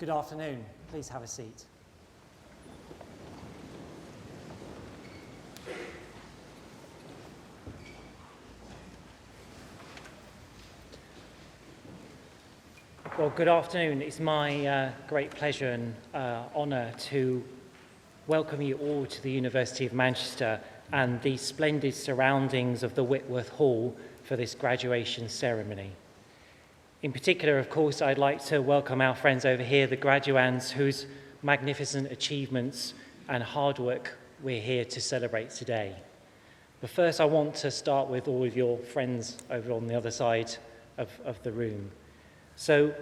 Good afternoon. Please have a seat. Well, good afternoon. It's my great pleasure and honour to welcome you all to the University of Manchester and the splendid surroundings of the Whitworth Hall for this graduation ceremony. In particular, of course, I'd like to welcome our friends over here, the graduands, whose magnificent achievements and hard work we're here to celebrate today. But first, I want to start with all of your friends over on the other side of the room. So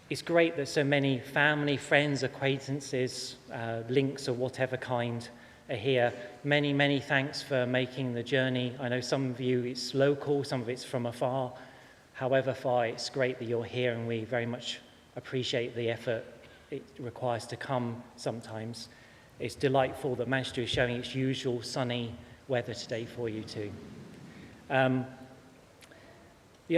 it's great that so many family, friends, acquaintances, links of whatever kind are here. Many, many thanks for making the journey. I know some of you, it's local, some of it's from afar. However far, it's great that you're here, and we very much appreciate the effort it requires to come sometimes. It's delightful that Manchester is showing its usual sunny weather today for you too. The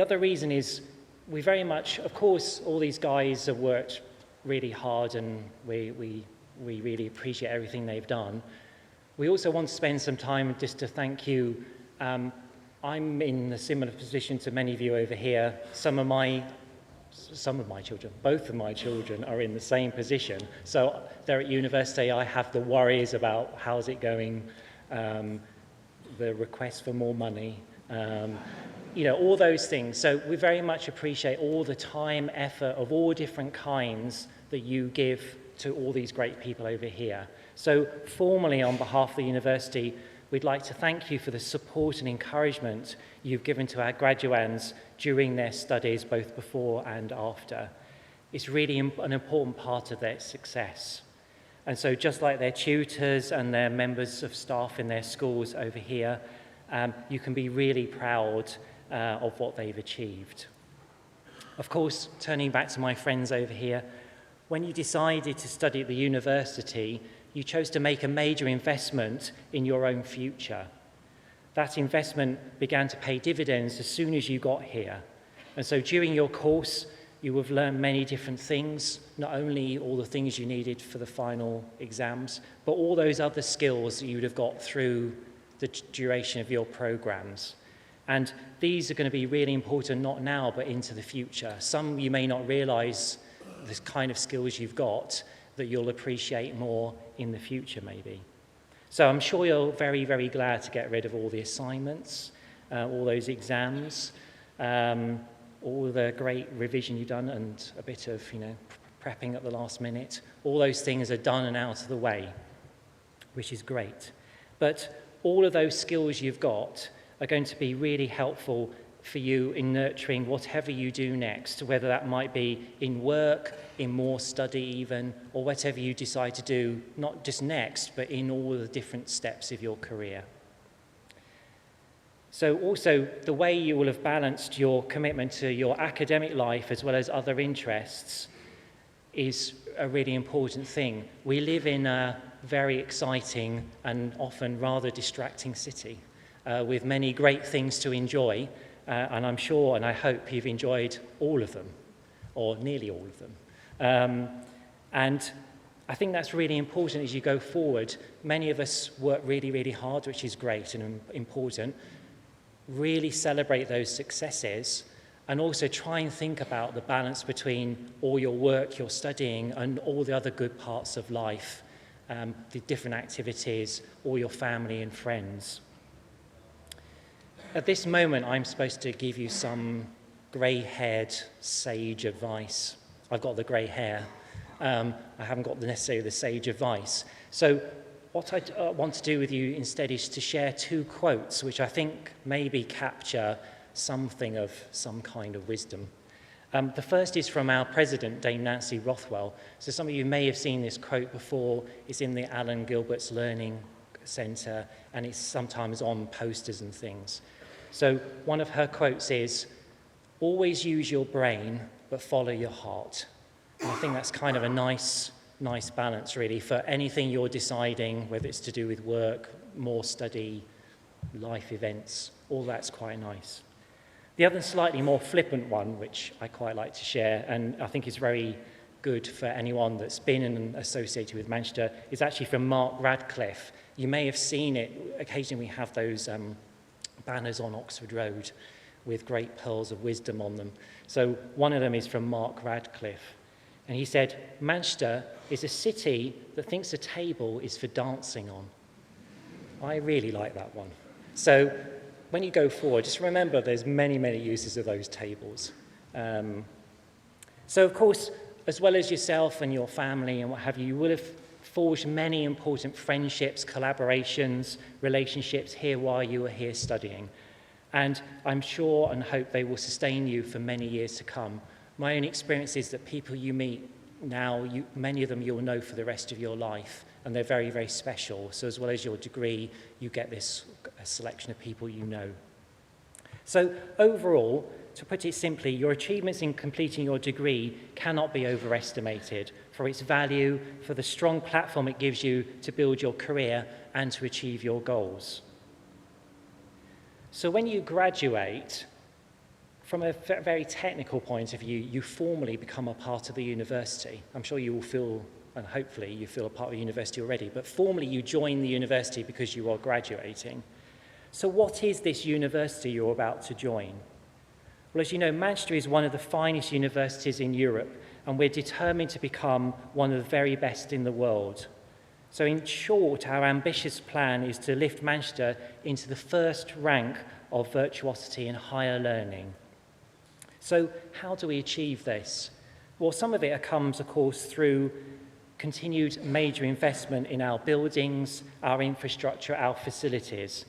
other reason is we very much, of course, all these guys have worked really hard, and we really appreciate everything they've done. We also want to spend some time just to thank you. I'm in a similar position to many of you over here. Some of my children, both of my children are in the same position. So they're at university. I have the worries about how's it going, the request for more money, all those things. So we very much appreciate all the time, effort of all different kinds that you give to all these great people over here. So formally, on behalf of the university, we'd like to thank you for the support and encouragement you've given to our graduands during their studies, both before and after. It's really an important part of their success. And so just like their tutors and their members of staff in their schools over here, you can be really proud of what they've achieved. Of course, turning back to my friends over here, when you decided to study at the university, you chose to make a major investment in your own future. That investment began to pay dividends as soon as you got here. And so during your course, you have learned many different things, not only all the things you needed for the final exams, but all those other skills that you would have got through the duration of your programs. And these are going to be really important, not now, but into the future. Some you may not realize the kind of skills you've got that you'll appreciate more in the future, maybe. So I'm sure you're very, very glad to get rid of all the assignments, all those exams, all the great revision you've done, and a bit of, prepping at the last minute. All those things are done and out of the way, which is great. But all of those skills you've got are going to be really helpful for you in nurturing whatever you do next, whether that might be in work, in more study even, or whatever you decide to do, not just next, but in all the different steps of your career. So also, the way you will have balanced your commitment to your academic life as well as other interests is a really important thing. We live in a very exciting and often rather distracting city with many great things to enjoy. And I'm sure and I hope you've enjoyed all of them, or nearly all of them. And I think that's really important as you go forward. Many of us work really, really hard, which is great and important. Really celebrate those successes, and also try and think about the balance between all your work, your studying, and all the other good parts of life, the different activities, all your family and friends. At this moment, I'm supposed to give you some grey-haired sage advice. I've got the grey hair. I haven't got necessarily the sage advice. So what I want to do with you instead is to share two quotes, which I think maybe capture something of some kind of wisdom. The first is from our president, Dame Nancy Rothwell. So some of you may have seen this quote before. It's in the Alan Gilbert's Learning Centre, and it's sometimes on posters and things. So one of her quotes is, "Always use your brain, but follow your heart." And I think that's kind of a nice balance, really, for anything you're deciding, whether it's to do with work, more study, life events, all that's quite nice. The other slightly more flippant one, which I quite like to share, and I think is very good for anyone that's been associated with Manchester is actually from Mark Radcliffe. You may have seen it. Occasionally we have those banners on Oxford Road with great pearls of wisdom on them. So one of them is from Mark Radcliffe. And he said, Manchester is a city that thinks a table is for dancing on. I really like that one. So when you go forward, just remember there's many, many uses of those tables. So of course, as well as yourself and your family and what have you, you will have forged many important friendships, collaborations, relationships here while you are here studying. And I'm sure and hope they will sustain you for many years to come. My own experience is that people you meet now, many of them you'll know for the rest of your life, and they're very, very special. So as well as your degree, you get this selection of people you know. So overall, to put it simply, your achievements in completing your degree cannot be overestimated for its value, for the strong platform it gives you to build your career and to achieve your goals. So when you graduate, from a very technical point of view, you formally become a part of the university. I'm sure you will feel, and hopefully you feel a part of the university already, but formally you join the university because you are graduating. So what is this university you're about to join? Well, as you know, Manchester is one of the finest universities in Europe, and we're determined to become one of the very best in the world. So in short, our ambitious plan is to lift Manchester into the first rank of virtuosity in higher learning. So how do we achieve this? Well, some of it comes, of course, through continued major investment in our buildings, our infrastructure, our facilities,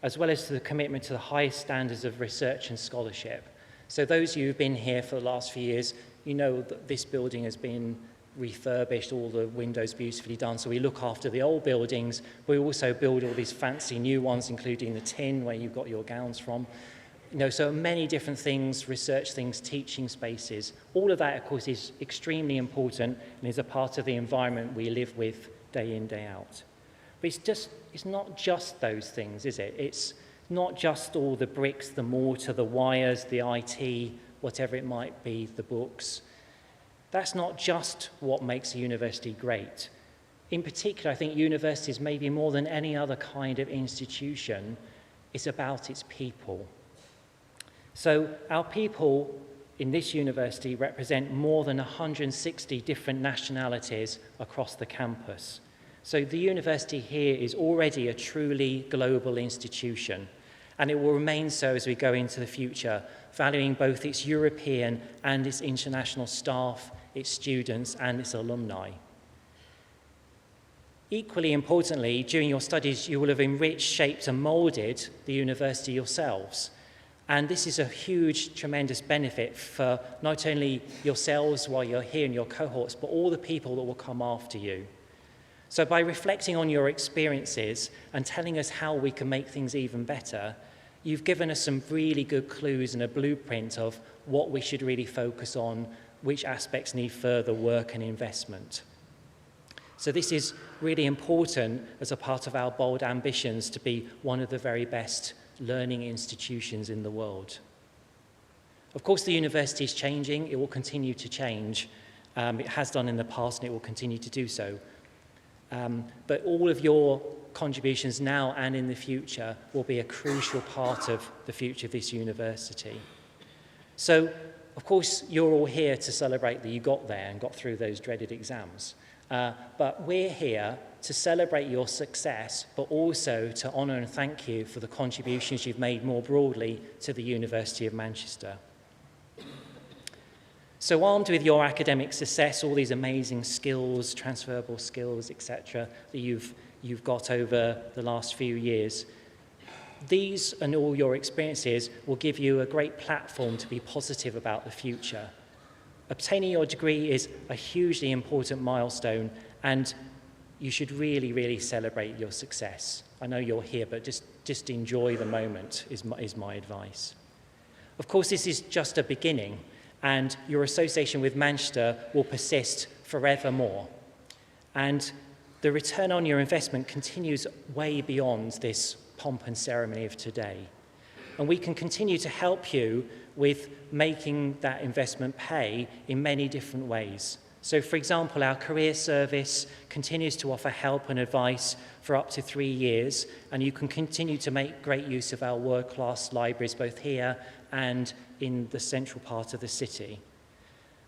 as well as to the commitment to the highest standards of research and scholarship. So those of you who've been here for the last few years, you know that this building has been refurbished, all the windows beautifully done. So we look after the old buildings, but we also build all these fancy new ones, including the tin where you got your gowns from. You know, so many different things, research things, teaching spaces. All of that, of course, is extremely important and is a part of the environment we live with day in, day out. But it's not just those things, is it? It's not just all the bricks, the mortar, the wires, the IT, whatever it might be, the books. That's not just what makes a university great. In particular, I think universities, maybe more than any other kind of institution, is about its people. So our people in this university represent more than 160 different nationalities across the campus. So the university here is already a truly global institution, and it will remain so as we go into the future, valuing both its European and its international staff, its students, and its alumni. Equally importantly, during your studies, you will have enriched, shaped, and moulded the university yourselves. And this is a huge, tremendous benefit for not only yourselves while you're here in your cohorts, but all the people that will come after you. So by reflecting on your experiences and telling us how we can make things even better, you've given us some really good clues and a blueprint of what we should really focus on, which aspects need further work and investment. So this is really important as a part of our bold ambitions to be one of the very best learning institutions in the world. Of course, the university is changing. It will continue to change. It has done in the past, and it will continue to do so. But all of your contributions now and in the future will be a crucial part of the future of this university. So, of course, you're all here to celebrate that you got there and got through those dreaded exams. But we're here to celebrate your success, but also to honour and thank you for the contributions you've made more broadly to the University of Manchester. So armed with your academic success, all these amazing skills, transferable skills, etc., that you've got over the last few years, these and all your experiences will give you a great platform to be positive about the future. Obtaining your degree is a hugely important milestone, and you should really, really celebrate your success. I know you're here, but just enjoy the moment is my advice. Of course, this is just a beginning, and your association with Manchester will persist forevermore. And the return on your investment continues way beyond this pomp and ceremony of today. And we can continue to help you with making that investment pay in many different ways. So, for example, our career service continues to offer help and advice for up to 3 years, and you can continue to make great use of our world-class libraries both here and in the central part of the city.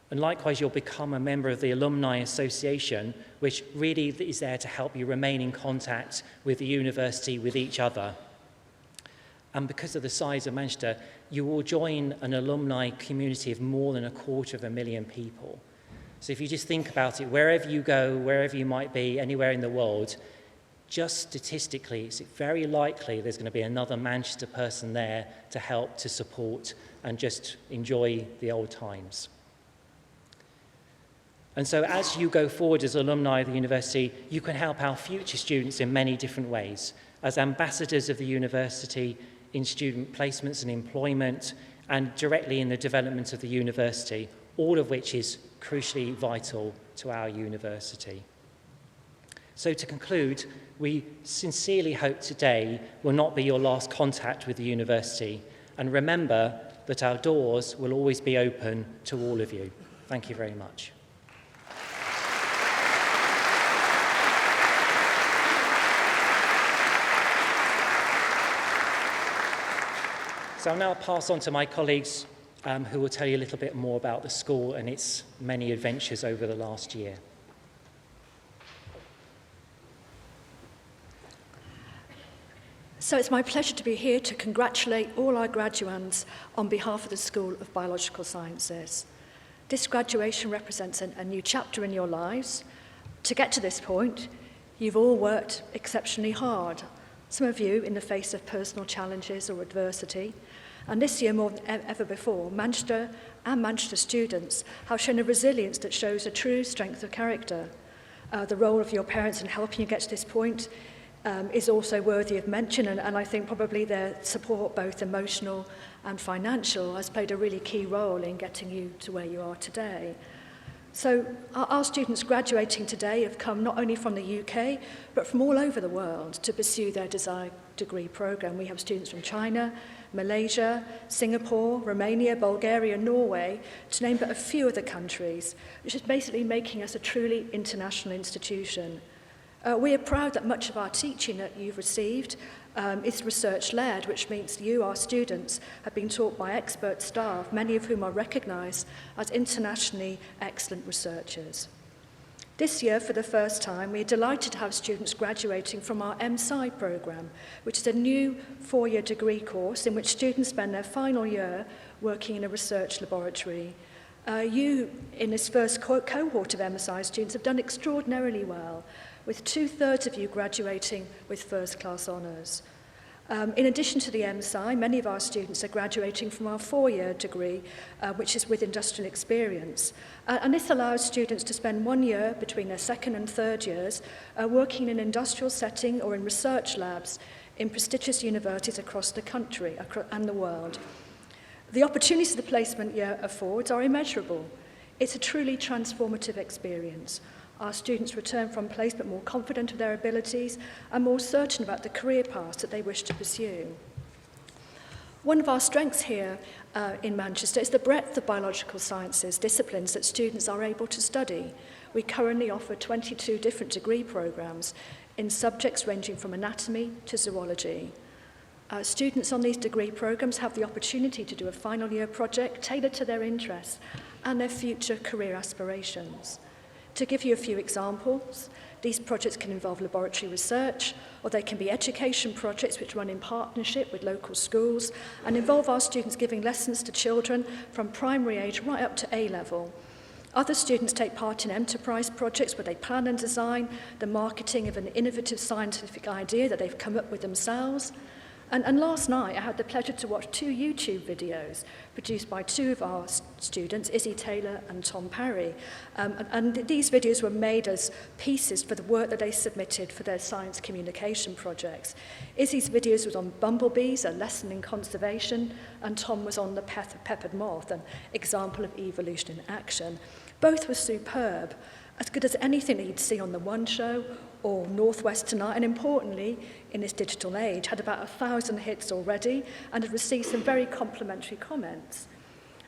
And likewise, you'll become a member of the Alumni Association, which really is there to help you remain in contact with the university, with each other. And because of the size of Manchester, you will join an alumni community of more than 250,000 people. So if you just think about it, wherever you go, wherever you might be, anywhere in the world, just statistically, it's very likely there's going to be another Manchester person there to help, to support, and just enjoy the old times. And so as you go forward as alumni of the university, you can help our future students in many different ways, as ambassadors of the university in student placements and employment, and directly in the development of the university, all of which is crucially vital to our university. So to conclude, we sincerely hope today will not be your last contact with the university, and remember that our doors will always be open to all of you. Thank you very much. So I'll now pass on to my colleagues who will tell you a little bit more about the school and its many adventures over the last year. So it's my pleasure to be here to congratulate all our graduands on behalf of the School of Biological Sciences. This graduation represents a new chapter in your lives. To get to this point, you've all worked exceptionally hard, some of you in the face of personal challenges or adversity. And this year, more than ever before, Manchester and Manchester students have shown a resilience that shows a true strength of character. The role of your parents in helping you get to this point is also worthy of mention, and I think probably their support, both emotional and financial, has played a really key role in getting you to where you are today. So our students graduating today have come not only from the UK, but from all over the world to pursue their desired degree programme. We have students from China, Malaysia, Singapore, Romania, Bulgaria, Norway, to name but a few of the countries, which is basically making us a truly international institution. We are proud that much of our teaching that you've received is research-led, which means you, our students, have been taught by expert staff, many of whom are recognised as internationally excellent researchers. This year, for the first time, we are delighted to have students graduating from our MSci programme, which is a new 4-year degree course in which students spend their final year working in a research laboratory. You, in this first cohort of MSci students, have done extraordinarily well, with 2/3 of you graduating with first-class honours. In addition to the MSci, many of our students are graduating from our 4-year degree, which is with industrial experience. And this allows students to spend 1 year between their second and third years working in an industrial setting or in research labs in prestigious universities across the country and the world. The opportunities the placement year affords are immeasurable. It's a truly transformative experience. Our students return from placement more confident of their abilities and more certain about the career paths that they wish to pursue. One of our strengths here in Manchester is the breadth of biological sciences disciplines that students are able to study. We currently offer 22 different degree programmes in subjects ranging from anatomy to zoology. Students on these degree programmes have the opportunity to do a final year project tailored to their interests and their future career aspirations. To give you a few examples, these projects can involve laboratory research, or they can be education projects which run in partnership with local schools and involve our students giving lessons to children from primary age right up to A-level. Other students take part in enterprise projects where they plan and design the marketing of an innovative scientific idea that they've come up with themselves. And last night, I had the pleasure to watch 2 YouTube videos produced by 2 of our students, Izzy Taylor and Tom Parry. And these videos were made as pieces for the work that they submitted for their science communication projects. Izzy's videos was on bumblebees, a lesson in conservation, and Tom was on the peppered moth, an example of evolution in action. Both were superb, as good as anything that you'd see on The One Show or Northwest Tonight, and importantly, in this digital age, had about 1,000 hits already and had received some very complimentary comments.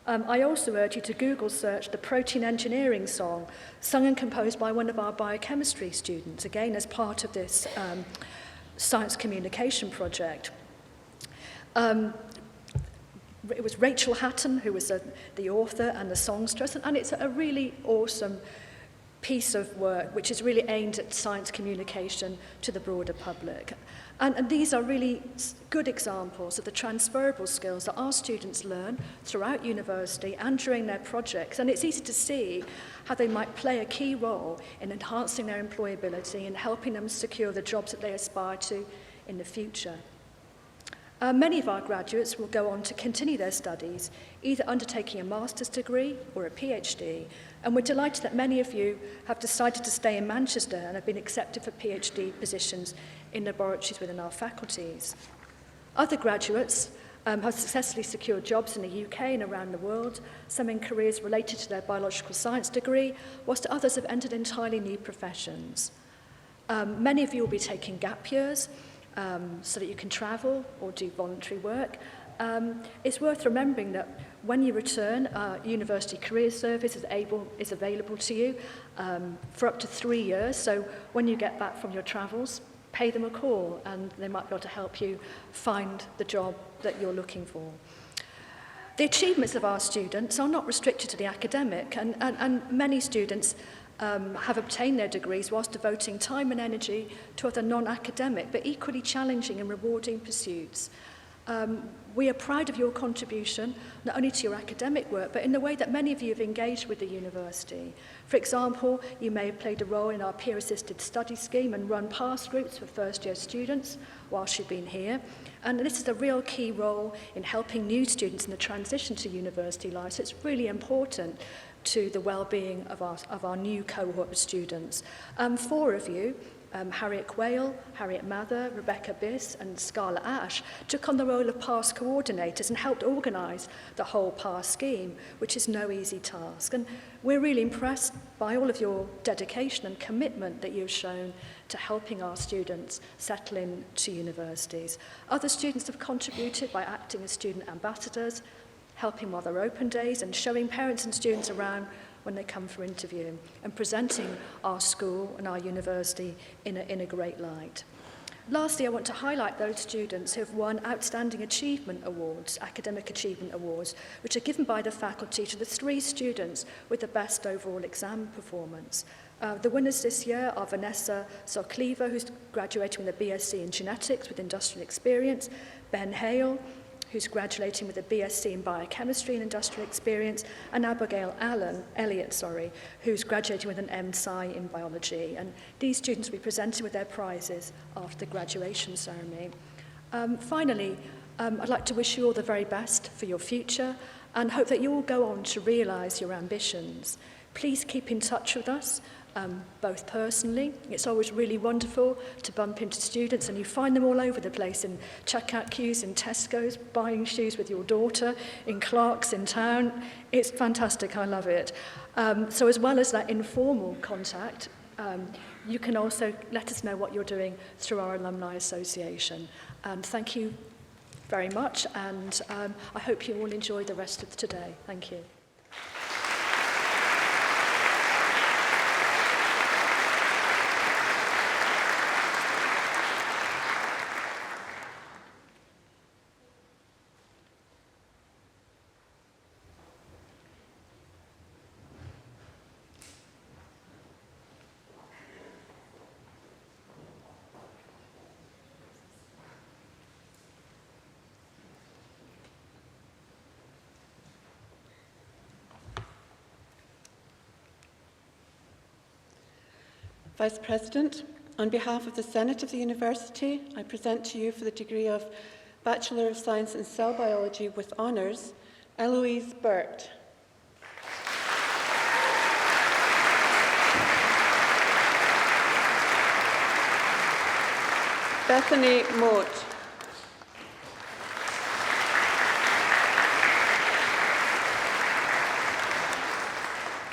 I also urge you to Google search the Protein Engineering song, sung and composed by one of our biochemistry students, again as part of this science communication project. It was Rachel Hatton who was the author and the songstress, and it's a really awesome piece of work which is really aimed at science communication to the broader public. And these are really good examples of the transferable skills that our students learn throughout university and during their projects. And it's easy to see how they might play a key role in enhancing their employability and helping them secure the jobs that they aspire to in the future. Many of our graduates will go on to continue their studies, either undertaking a master's degree or a PhD, and we're delighted that many of you have decided to stay in Manchester and have been accepted for PhD positions in laboratories within our faculties. Other graduates have successfully secured jobs in the UK and around the world, some in careers related to their biological science degree, whilst others have entered entirely new professions. Many of you will be taking gap years, so that you can travel or do voluntary work. It's worth remembering that when you return, University Career Service is available to you for up to 3 years. So when you get back from your travels, pay them a call and they might be able to help you find the job that you're looking for. The achievements of our students are not restricted to the academic, and many students have obtained their degrees whilst devoting time and energy to other non-academic but equally challenging and rewarding pursuits. We are proud of your contribution, not only to your academic work, but in the way that many of you have engaged with the university. For example, you may have played a role in our peer-assisted study scheme and run pass groups for first-year students whilst you've been here. And this is a real key role in helping new students in the transition to university life. So it's really important to the well-being of our new cohort of students. 4 of you, Harriet Quayle, Harriet Mather, Rebecca Biss and Scarlett Ash, took on the role of PASS coordinators and helped organise the whole PASS scheme, which is no easy task. And we're really impressed by all of your dedication and commitment that you've shown to helping our students settle into universities. Other students have contributed by acting as student ambassadors, helping with their open days and showing parents and students around when they come for interview and presenting our school and our university in a great light. Lastly, I want to highlight those students who have won Outstanding Achievement Awards, Academic Achievement Awards, which are given by the faculty to the 3 students with the best overall exam performance. The winners this year are Vanessa Sokliva, who's graduating with a BSc in Genetics with industrial experience, Ben Hale, who's graduating with a BSc in Biochemistry and Industrial Experience, and Abigail Elliott, who's graduating with an MSci in Biology. And these students will be presented with their prizes after the graduation ceremony. Finally, I'd like to wish you all the very best for your future and hope that you will go on to realise your ambitions. Please keep in touch with us, both personally. It's always really wonderful to bump into students, and you find them all over the place in checkout queues in Tesco's, buying shoes with your daughter, in Clark's in town. It's fantastic, I love it. So as well as that informal contact, you can also let us know what you're doing through our Alumni Association. Thank you very much, and I hope you all enjoy the rest of today. Thank you. Vice President, on behalf of the Senate of the University, I present to you for the degree of Bachelor of Science in Cell Biology with Honours, Eloise Burt. Bethany Moat.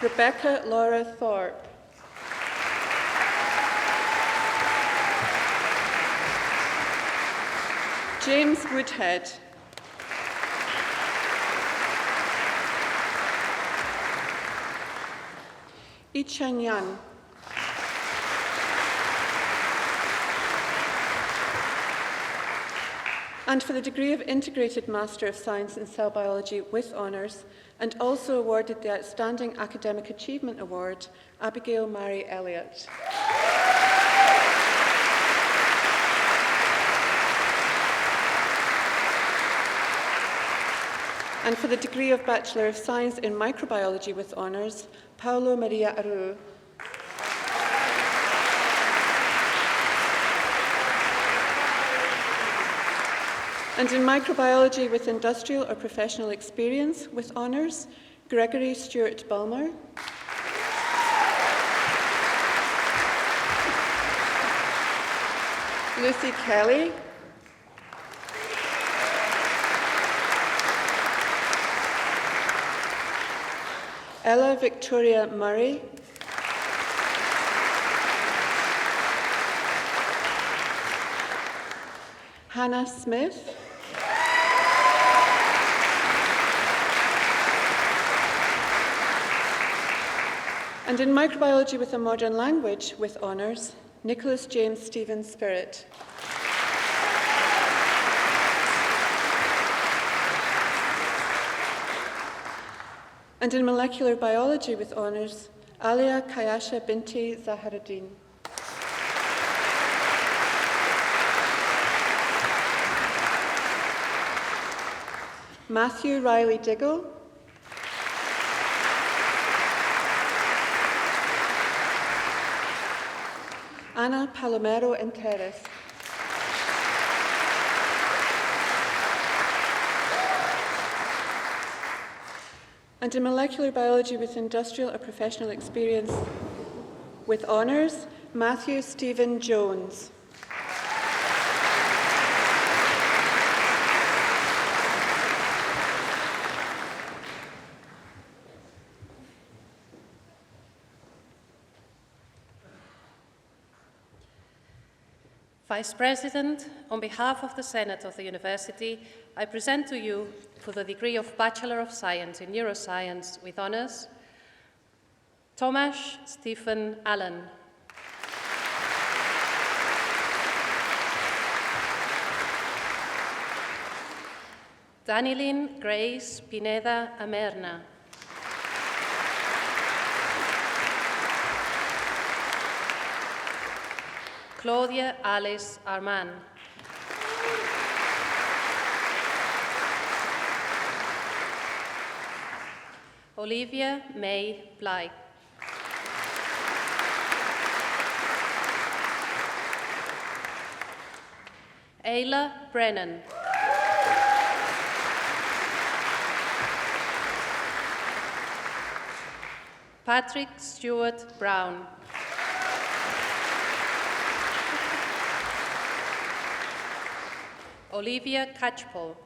Rebecca Laura Thorpe. James Woodhead. Ichan Yan. And for the degree of Integrated Master of Science in Cell Biology with honours, and also awarded the Outstanding Academic Achievement Award, Abigail Mary Elliott. And for the degree of Bachelor of Science in Microbiology with honours, Paulo Maria Aru. And in Microbiology with Industrial or Professional Experience with honours, Gregory Stewart Bulmer. Lucy Kelly. Ella Victoria Murray. Hannah Smith. And in Microbiology with a Modern Language with honours, Nicholas James Stephen Spirit. And in Molecular Biology with honours, Alia Kayasha Binti Zaharuddin. Matthew Riley Diggle. Ana Palomero Enteres. And in Molecular Biology with Industrial or Professional Experience with honours, Matthew Stephen Jones. Vice President, on behalf of the Senate of the University, I present to you, for the degree of Bachelor of Science in Neuroscience with honours, Tomasz Stephen Allen. Danilyn Grace Pineda Amerna. Claudia Alice Arman. Olivia May Blythe. Ayla Brennan. Patrick Stewart Brown. Olivia Catchpole.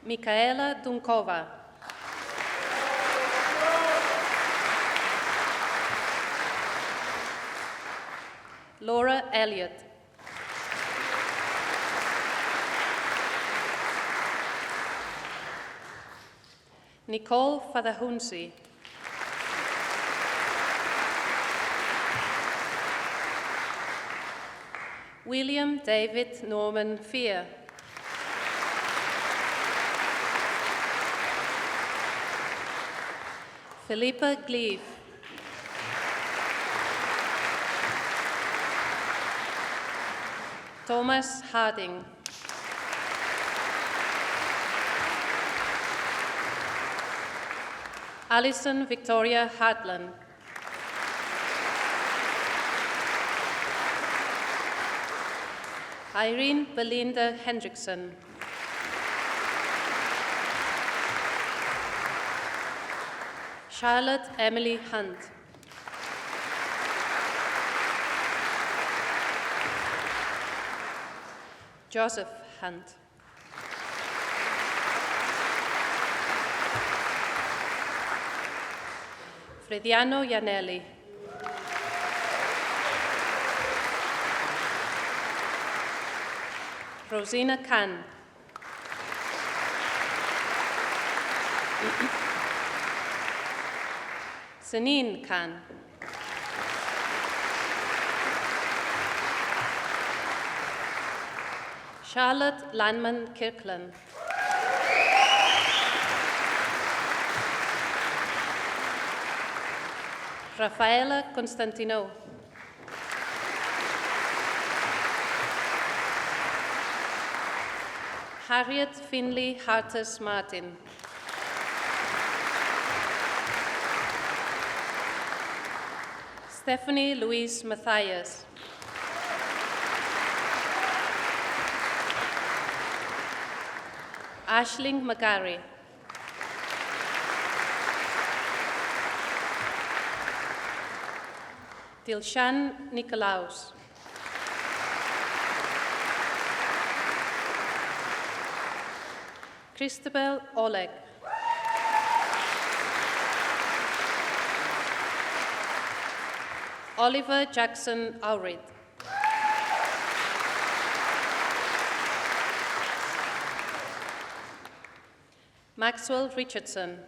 Michaela Dunkova. Laura Elliott. Nicole Fadahunsi. William David Norman Fear. Philippa Gleave. Thomas Harding. Alison Victoria Hartland. Irene Belinda Hendrickson. Charlotte Emily Hunt. Joseph Hunt. Frediano Iannelli. Rosina Khan. Senin Khan. Charlotte Landman Kirkland. Rafaela Constantinou. Harriet Finley Hartes Martin. Stephanie Louise Matthias. Aisling McGarry. Dilshan Nicolaus. Christabel Oleg. Oliver Jackson Aurid. Maxwell Richardson.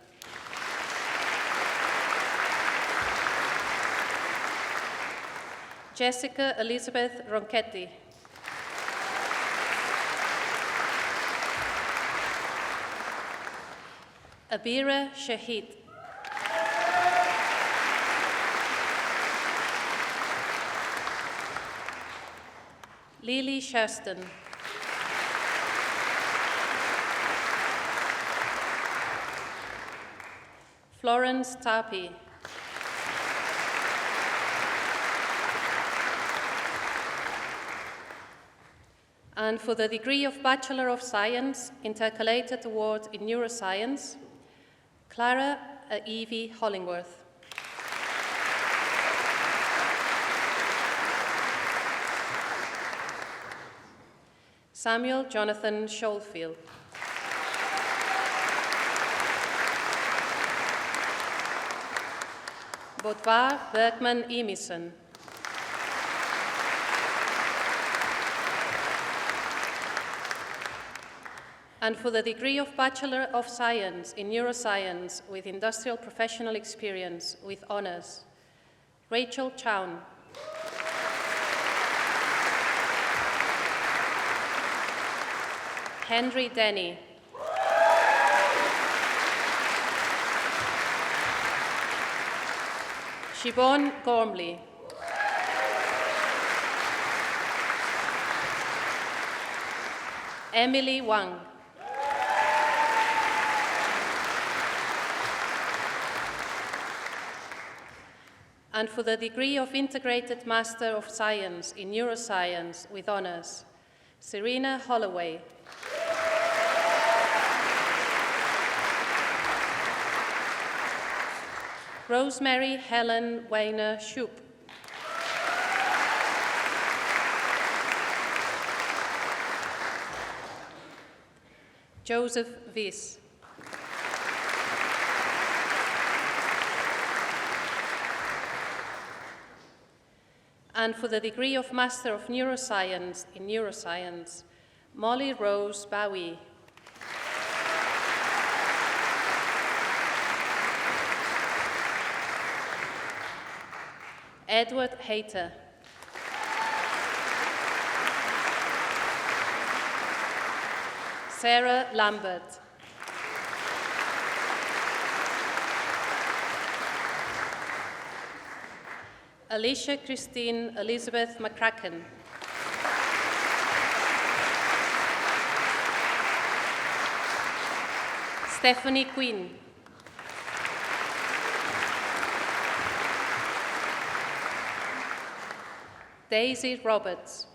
Jessica Elizabeth Ronchetti. Abira Shahid. Lily Sherston. Florence Tapi. And for the degree of Bachelor of Science, Intercalated Award in Neuroscience, Clara Evie Hollingworth. Samuel Jonathan Schofield. Bodvar Bergman Emison. And for the degree of Bachelor of Science in Neuroscience with Industrial Professional Experience with Honours, Rachel Chown. Henry Denny. Siobhan Gormley. Emily Wang. And for the degree of Integrated Master of Science in Neuroscience with Honours, Serena Holloway. Rosemary Helen Weiner Shoup. Joseph Viss. And for the degree of Master of Neuroscience in Neuroscience, Molly Rose Bowie. Edward Hayter. Sarah Lambert. Alicia Christine Elizabeth McCracken. Stephanie Quinn. Daisy Roberts.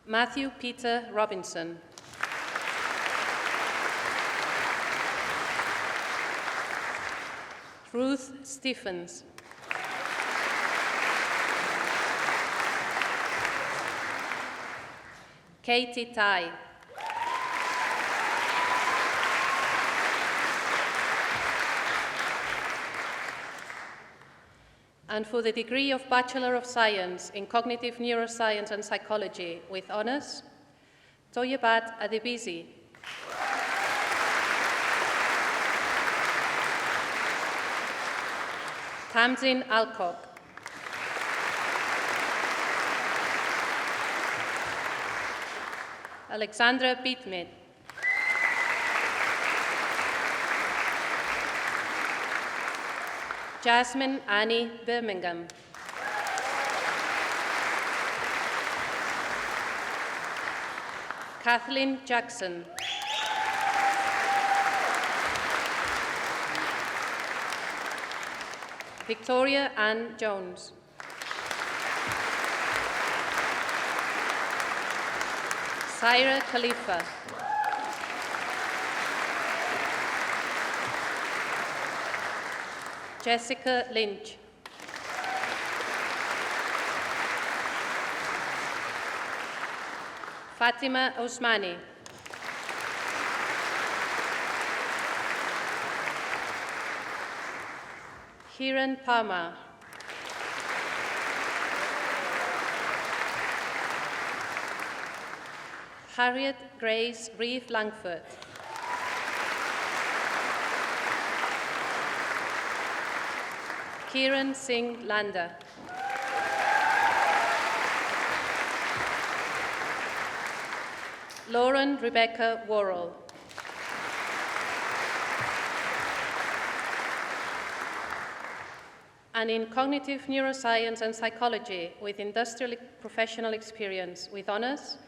Matthew Peter Robinson. Ruth Stephens. Katie Tai. And for the degree of Bachelor of Science in Cognitive Neuroscience and Psychology with Honours, Toyabat Adebisi. Tamzin Alcock. Alexandra Bitmit. Jasmine Annie Birmingham. Kathleen Jackson. Victoria Ann Jones. Syra Khalifa. Jessica Lynch. Fatima Osmani. Hiran Parmar. Harriet Grace Reeve Langford. Kiran Singh Landa. Lauren Rebecca Worrell. And in cognitive neuroscience and psychology with industrial professional experience with honors,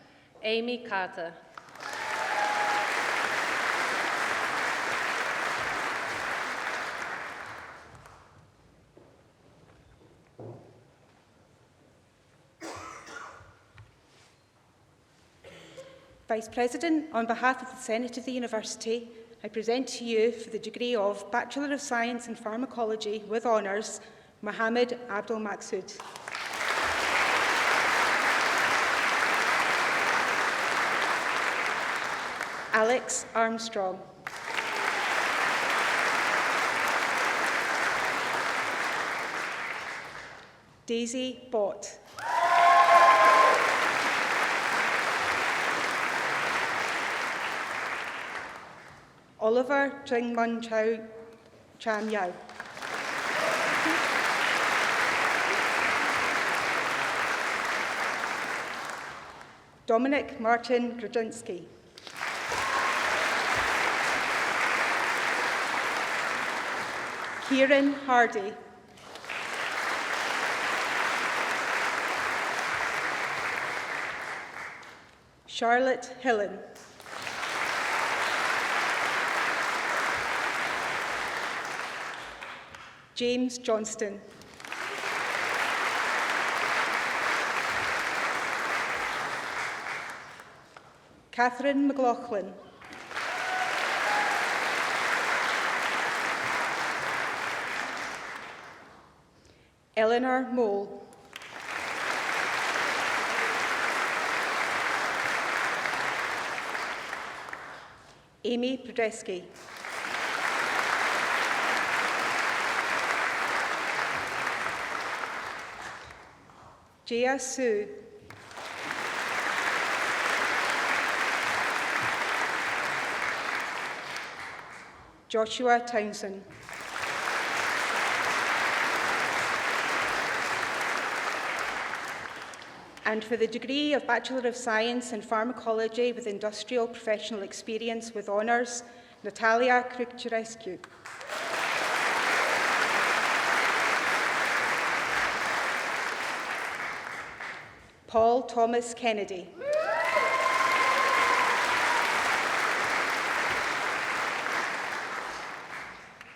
Amy Carter. Vice President, on behalf of the Senate of the University, I present to you for the degree of Bachelor of Science in Pharmacology with honours, Mohammed Abdul Maqsood. Alex Armstrong. Daisy Bott. Oliver Jingmun Chow Cham Yao. Dominic Martin Grudzinski. Kieran Hardy. Charlotte Hillen. James Johnston. Catherine McLaughlin. Eleanor Mole. Amy Podreski. Jia Su. Joshua Townsend. And for the degree of Bachelor of Science in Pharmacology with Industrial Professional Experience with honours, Natalia Krukcherescu. Paul Thomas Kennedy.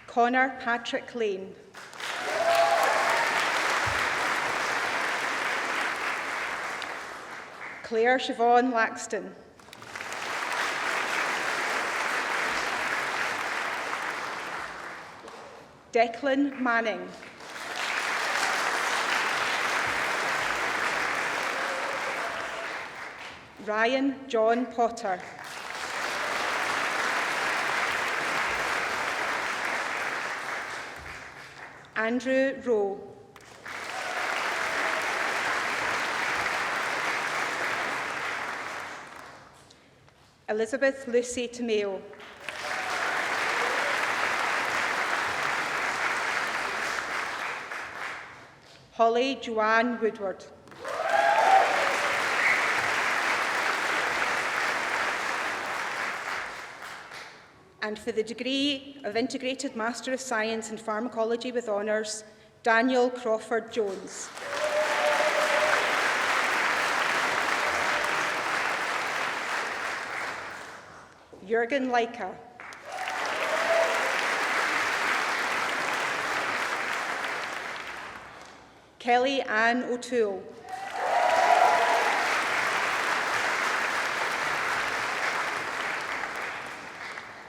Connor Patrick Lane. Claire Siobhan Laxton. Declan Manning. Ryan John Potter. Andrew Rowe. Elizabeth Lucy Tomeo. Holly Joanne Woodward. And for the degree of Integrated Master of Science in Pharmacology with Honours, Daniel Crawford Jones. Jürgen Leica. Kelly Ann O'Toole.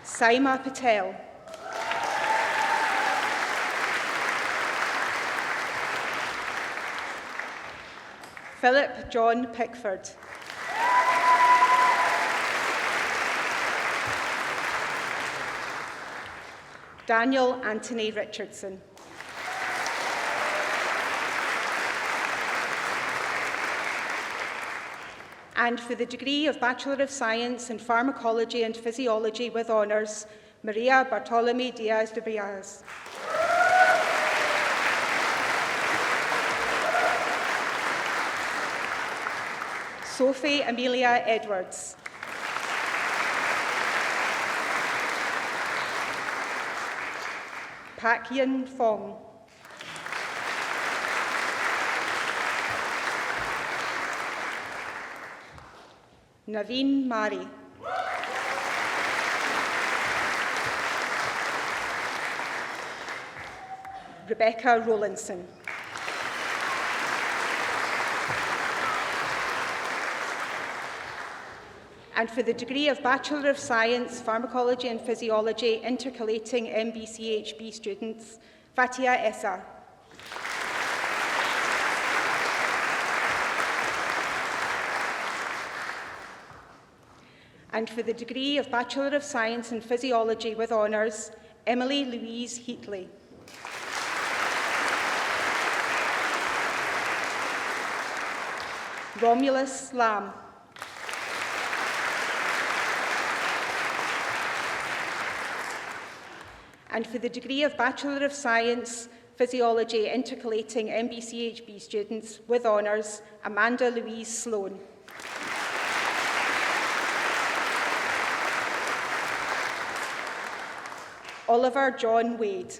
Saima Patel. Philip John Pickford. Daniel Anthony Richardson. And for the degree of Bachelor of Science in Pharmacology and Physiology with Honours, Maria Bartolome Diaz de Briaz. Sophie Amelia Edwards. Pak Yin Fong. Naveen Mari. Rebecca Rowlandson. And for the degree of Bachelor of Science, Pharmacology and Physiology, intercalating MBCHB students, Fatia Essa. And for the degree of Bachelor of Science in Physiology with Honours, Emily Louise Heatley. Romulus Lamb. And for the degree of Bachelor of Science, Physiology, intercalating MBCHB students with honours, Amanda Louise Sloan. Oliver John Wade.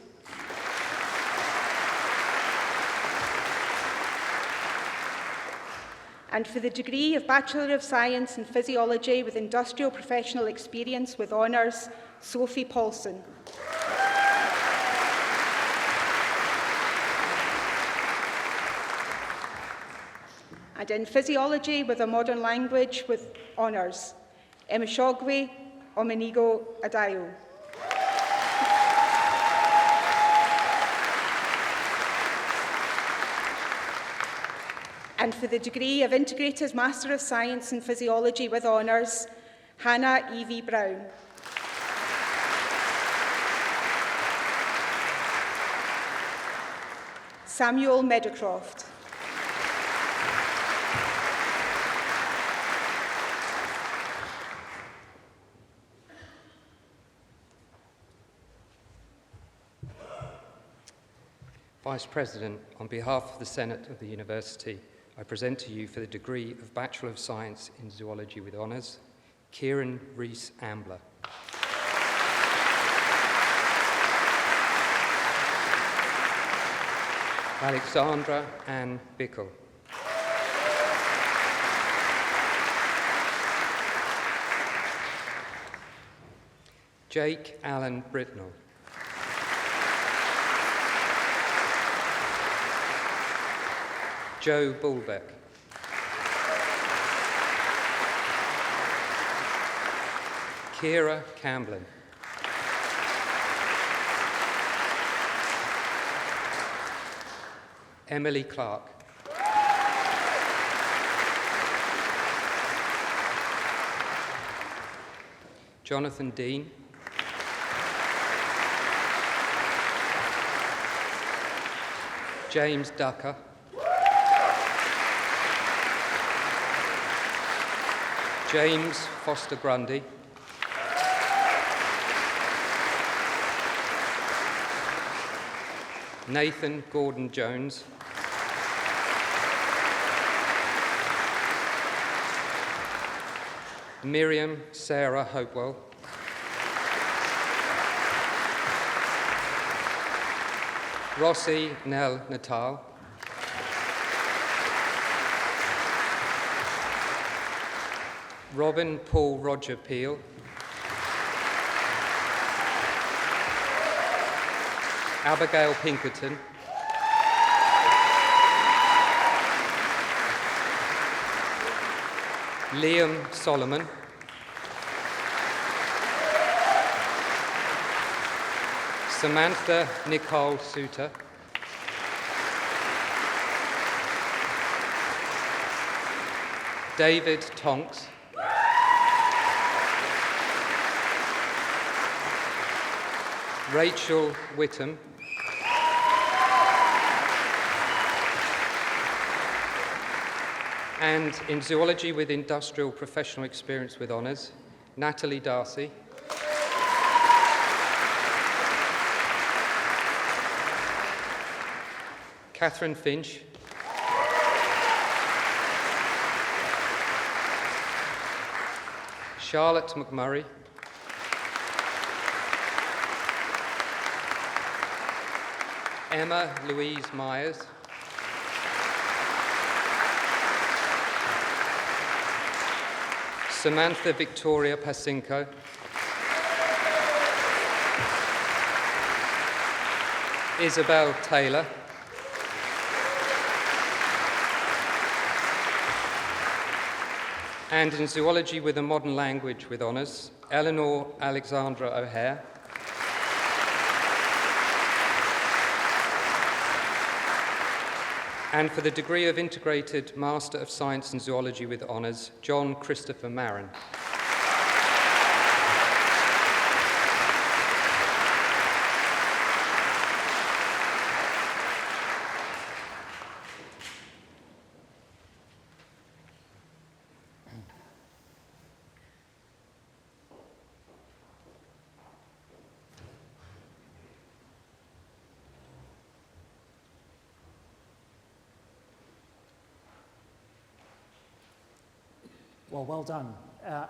And for the degree of Bachelor of Science in Physiology with industrial professional experience with honours, Sophie Paulson. And in Physiology with a modern language with honours, Emishogwe Omenigo Adayo. And for the degree of Integrated Master of Science in Physiology with honours, Hannah Evie Brown. Samuel Meadowcroft. Vice President, on behalf of the Senate of the University, I present to you for the degree of Bachelor of Science in Zoology with Honours, Kieran Rees Ambler. Alexandra Ann Bickle. Jake Allen Britnell. Joe Bullbeck. Kira Camblin. Emily Clark. Jonathan Dean. James Ducker. James Foster Grundy, Nathan Gordon Jones, Miriam Sarah Hopewell, Rossi Nell Natal, Robin Paul Roger Peel, Abigail Pinkerton, Liam Solomon, Samantha Nicole Suter, David Tonks, Rachel Whittam, and in Zoology with Industrial Professional Experience with Honours, Natalie Darcy, Catherine Finch, Charlotte McMurray, Emma Louise Myers, Samantha Victoria Pasinko, Isabel Taylor, and in Zoology with a Modern Language with Honours, Eleanor Alexandra O'Hare, and for the degree of Integrated Master of Science in Zoology with Honours, John Christopher Marin. Well done.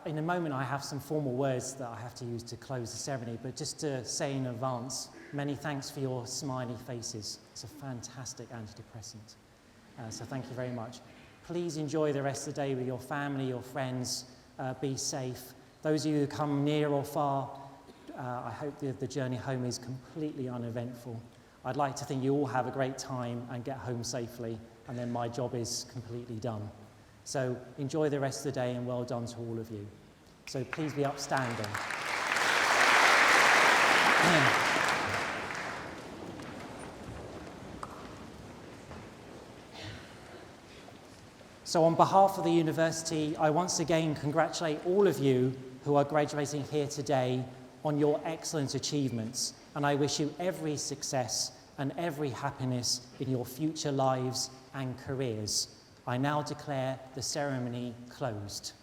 In a moment, I have some formal words that I have to use to close the ceremony, but just to say in advance, many thanks for your smiley faces. It's a fantastic antidepressant. So thank you very much. Please enjoy the rest of the day with your family, your friends. Be safe. Those of you who come near or far, I hope the journey home is completely uneventful. I'd like to think you all have a great time and get home safely, and then my job is completely done. So enjoy the rest of the day and well done to all of you. So please be upstanding. So on behalf of the university, I once again congratulate all of you who are graduating here today on your excellent achievements, and I wish you every success and every happiness in your future lives and careers. I now declare the ceremony closed.